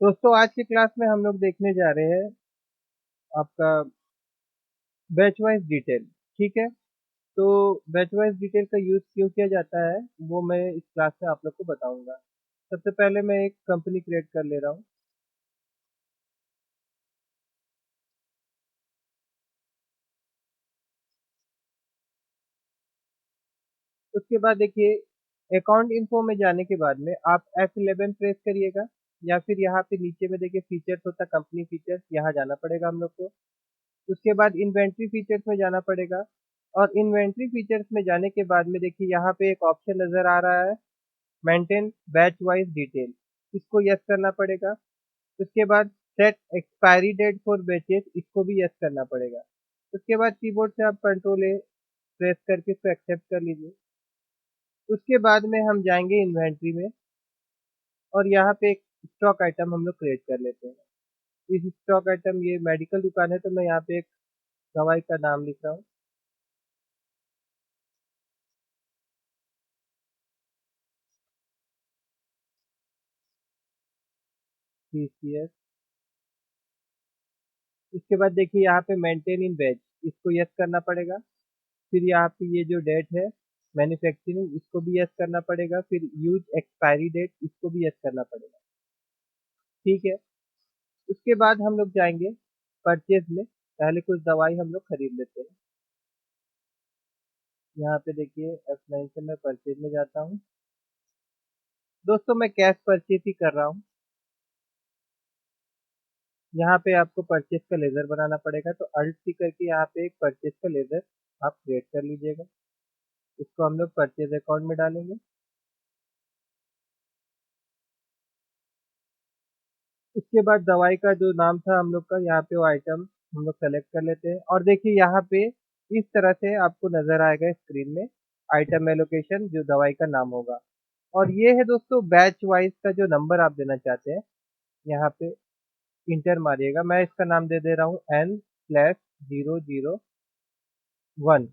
दोस्तों आज की क्लास में हम लोग देखने जा रहे हैं आपका बैच वाइज डिटेल। ठीक है, तो बैच वाइज डिटेल का यूज़ क्यों किया जाता है वो मैं इस क्लास में आप लोग को बताऊंगा। सबसे पहले मैं एक कंपनी क्रिएट कर ले रहा हूँ। उसके बाद देखिए, अकाउंट इन्फो में जाने के बाद में आप F11 प्रेस करिएगा, या फिर यहाँ पे नीचे में देखिए फीचर्स होता है, कंपनी फीचर्स, यहाँ जाना पड़ेगा हम लोग को। उसके बाद इन्वेंट्री फीचर्स में जाना पड़ेगा, और इन्वेंट्री फीचर्स में जाने के बाद में देखिए यहाँ पे एक ऑप्शन नज़र आ रहा है, मेंटेन बैच वाइज डिटेल। इसको यस करना पड़ेगा। उसके बाद set expiry date for batches, इसको भी यस करना पड़ेगा। उसके बाद कीबोर्ड से आप कंट्रोल ए प्रेस करके इसको एक्सेप्ट कर लीजिए। उसके बाद में हम जाएंगे इन्वेंट्री में, और यहाँ पे एक स्टॉक आइटम हम लोग क्रिएट कर लेते हैं। इस स्टॉक आइटम, ये मेडिकल दुकान है तो मैं यहाँ पे एक दवाई का नाम लिख रहा हूँ, TCS। उसके बाद देखिए यहाँ पे मेंटेन इन बैच, इसको यस करना पड़ेगा। फिर यहाँ पे ये जो डेट है मैन्युफैक्चरिंग, इसको भी यस करना पड़ेगा। फिर यूज एक्सपायरी डेट, इसको भी यस करना पड़ेगा। ठीक है, उसके बाद हम लोग जाएंगे परचेज में। पहले कुछ दवाई हम लोग खरीद लेते हैं। यहाँ पे देखिए F9 से मैं परचेज में जाता हूँ। दोस्तों मैं कैश परचेज ही कर रहा हूँ। यहाँ पे आपको परचेज का लेजर बनाना पड़ेगा, तो अल्ट सी करके यहाँ पे एक परचेज का लेजर आप क्रिएट कर लीजिएगा। इसको हम लोग परचेज अकाउंट में डालेंगे। उसके बाद दवाई का जो नाम था हम लोग का, यहाँ पे वो आइटम हम लोग सेलेक्ट कर लेते हैं, और देखिए यहाँ पे इस तरह से आपको नजर आएगा स्क्रीन में आइटम एलोकेशन, जो दवाई का नाम होगा। और ये है दोस्तों बैच वाइज का जो नंबर आप देना चाहते हैं, यहाँ पे इंटर मारिएगा। मैं इसका नाम दे दे रहा हूँ N/001,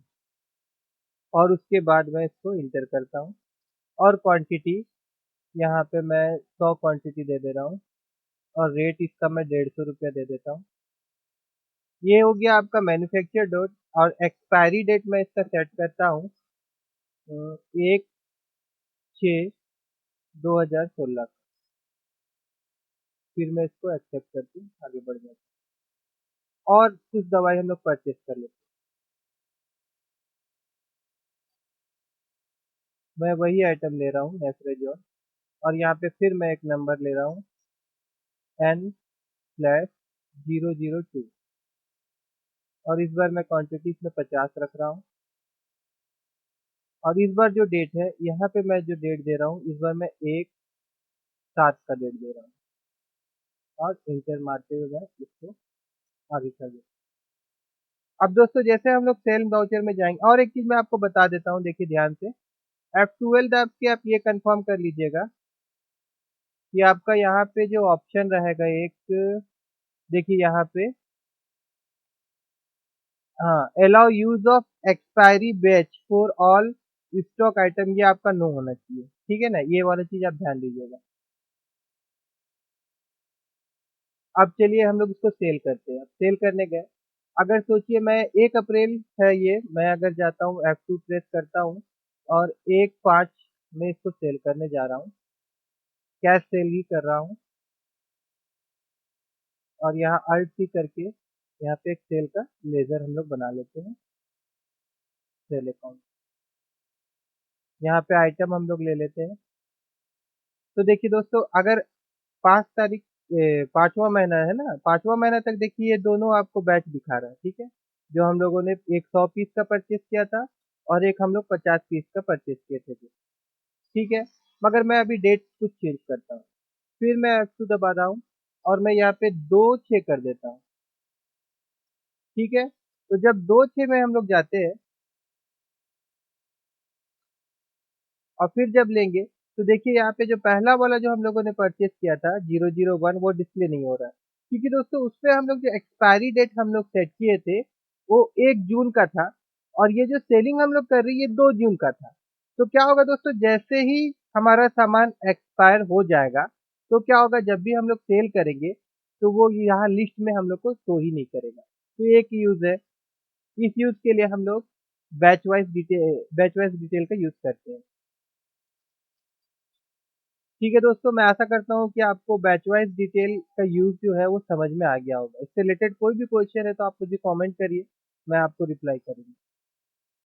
और उसके बाद मैं इसको इंटर करता हूँ। और क्वांटिटी, यहाँ पे मैं 100 क्वांटिटी दे दे रहा हूँ, और रेट इसका मैं 150 रुपया दे देता हूँ। ये हो गया आपका मैन्युफैक्चर डेट। और एक्सपायरी डेट मैं इसका सेट करता हूँ 1/6/2016। फिर मैं इसको एक्सेप्ट करके आगे बढ़ जाता हूँ, और कुछ दवाई हम लोग परचेस कर लेते हैं। मैं वही आइटम ले रहा हूँ नेफ्रेजोन, और यहाँ पे फिर मैं एक नंबर ले रहा हूँ N/002, और इस बार मैं क्वांटिटी में 50 रख रहा हूँ। और इस बार जो डेट है, यहाँ पे मैं जो डेट दे रहा हूँ इस बार मैं 1/7 का डेट दे रहा हूँ, और इंटर मारते हुए मैं इसको आगे कर देता हूँ। अब दोस्तों जैसे हम लोग सेल वाउचर में जाएंगे, और एक चीज मैं आपको बता देता हूँ, देखिए ध्यान से। F12 दाब के आप ये कंफर्म कर लीजिएगा कि आपका यहाँ पे जो ऑप्शन रहेगा एक, देखिए यहाँ पे, हाँ, allow use of expiry batch for all stock item, ये आपका नो होना चाहिए। ठीक है ना, ये वाला चीज आप ध्यान दीजिएगा। अब चलिए हम लोग इसको सेल करते हैं। अब सेल करने गए, अगर सोचिए मैं 1 अप्रैल है ये, मैं अगर जाता हूँ F2 प्रेस करता हूँ, और 1/5 में इसको सेल करने जा रहा हूँ, कैश सेल ही कर रहा हूँ। और यहाँ अल्ट सी करके यहाँ पे एक सेल का लेजर हम लोग बना लेते हैं, सेल अकाउंट। यहाँ पे आइटम हम लोग ले लेते हैं। तो देखिए दोस्तों, अगर 5 तारीख, 5वां महीना है ना, 5वां महीना तक देखिए ये दोनों आपको बैच दिखा रहा है। ठीक है, जो हम लोगों ने एक 100 पीस का परचेज किया था, और एक हम लोग 50 पीस का परचेज किए थे। ठीक है, मगर मैं अभी डेट कुछ चेंज करता हूँ। फिर मैं F2 दबा रहा हूँ, और मैं यहाँ पे 2/6 कर देता हूँ। ठीक है, तो जब 2/6 में हम लोग जाते हैं, और फिर जब लेंगे, तो देखिए यहाँ पे जो पहला वाला जो हम लोगों ने परचेज किया था 001, वो डिस्प्ले नहीं हो रहा है, क्योंकि दोस्तों उस पे हम लोग जो एक्सपायरी डेट हम लोग सेट किए थे वो 1 जून का था, और ये जो सेलिंग हम लोग कर रही है 2 जून का था। तो क्या होगा दोस्तों, जैसे ही हमारा सामान एक्सपायर हो जाएगा, तो क्या होगा जब भी हम लोग सेल करेंगे तो वो यहाँ लिस्ट में हम लोग को शो ही नहीं करेगा। तो एक यूज़ है। इस यूज़ के लिए हम लोग बैच वाइज डिटेल का यूज़ करते हैं। ठीक है दोस्तों, मैं आशा करता हूँ कि आपको बैच वाइज डिटेल का यूज़ जो है वो समझ में आ गया होगा। इससे रिलेटेड कोई भी क्वेश्चन है तो आप मुझे कमेंट करिए, मैं आपको रिप्लाई करूँगा।